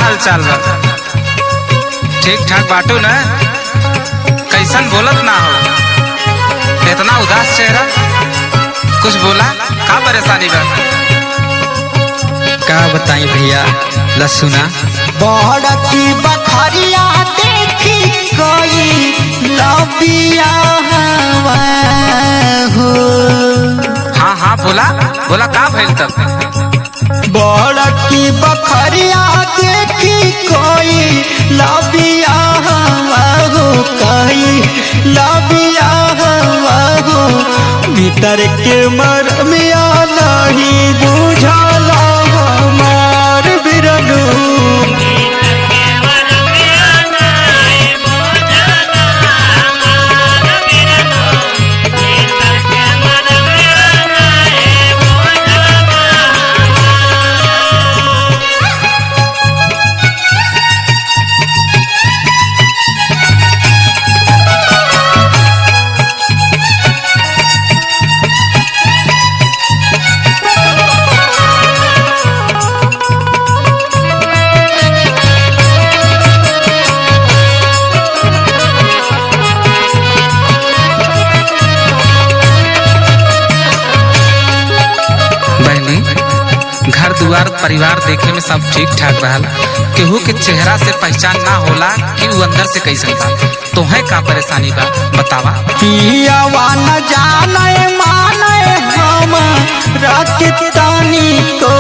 हाल चाल बा? ठीक ठाक बाटू न? कैसन बोलत ना हो? इतना उदास चेहरा, कुछ बोला? का परेशानी बा? का बताई भैया, लसुना बड़ की बखरिया देखी कोई लबिया हो। हाँ हाँ बोला बोला, का भइल तब? बड़ की बखरिया देखी कोई लबिया हो, कई लबिया हो। भीतर के मरमिया नहीं बुझला हमार बिरनू। घर दुआर परिवार देखे में सब ठीक ठाक रहल, केहू के चेहरा से पहचान ना होला कि वो अंदर से कैसन बा। तोहे का परेशानी बा बतावा? पियावा न जाने माने हम रानी को।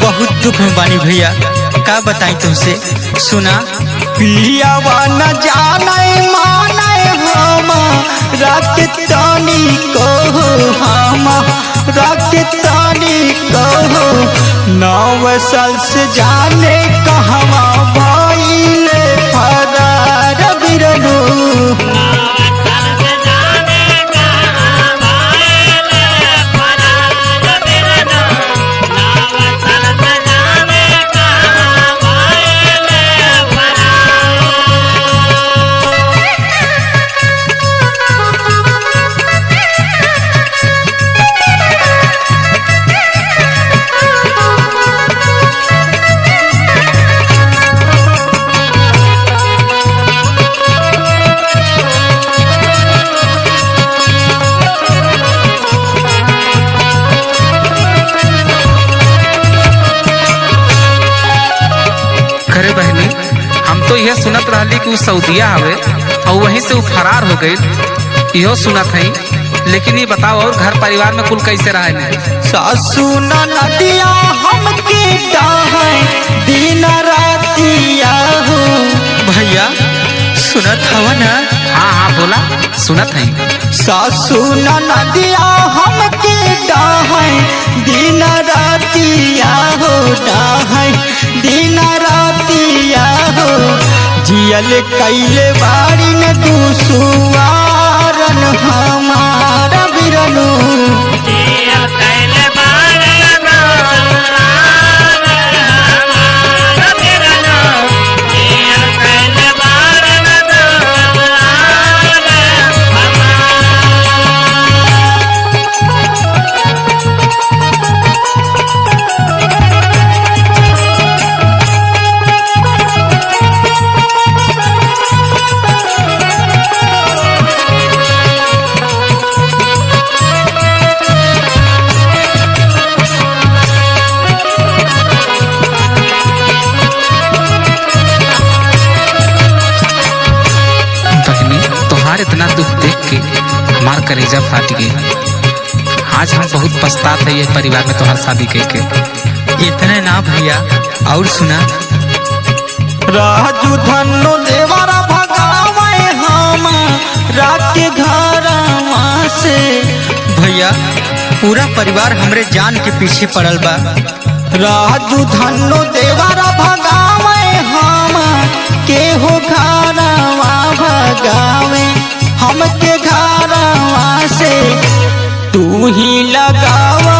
बहुत दुख में बानी भैया, का बताई तुमसे? सुना, पियावा न जाने माने हम रानी को, हम रानी को। 9 साल से जाने कहवा भइले फरार बिरनू। अरे बहनी, हम तो यह सुनत रहली कि वो सऊदिया हवे और वहीं से वो फरार हो गई, यो सुनत है। लेकिन ये बताओ, और घर परिवार में कुल कैसे रहे? सासू नदिया हमके डाहे दिन रातिया हो। भैया सुनत हवा ना? हाँ हाँ बोला, सुनत है। सासू नदिया हमके डाहे दिन रातिया हो, डाहे दिन रातिया हो। जियल कैले बाड़ी न तू सुवारन हमारा बिरनू। इतना दुख देख के हमार कलेजा फाट गई। आज हम बहुत पछतात है ये परिवार में तोहार शादी करके। इतने ना भैया, और सुना, राजू धनु देवरा भगावे हम रात घर से। भैया पूरा परिवार हमरे जान के पीछे पड़ल बा। राजू धनु देवरा भगावे हम के हो घरवा भगावे हमके घरवा से। तू ही लगावा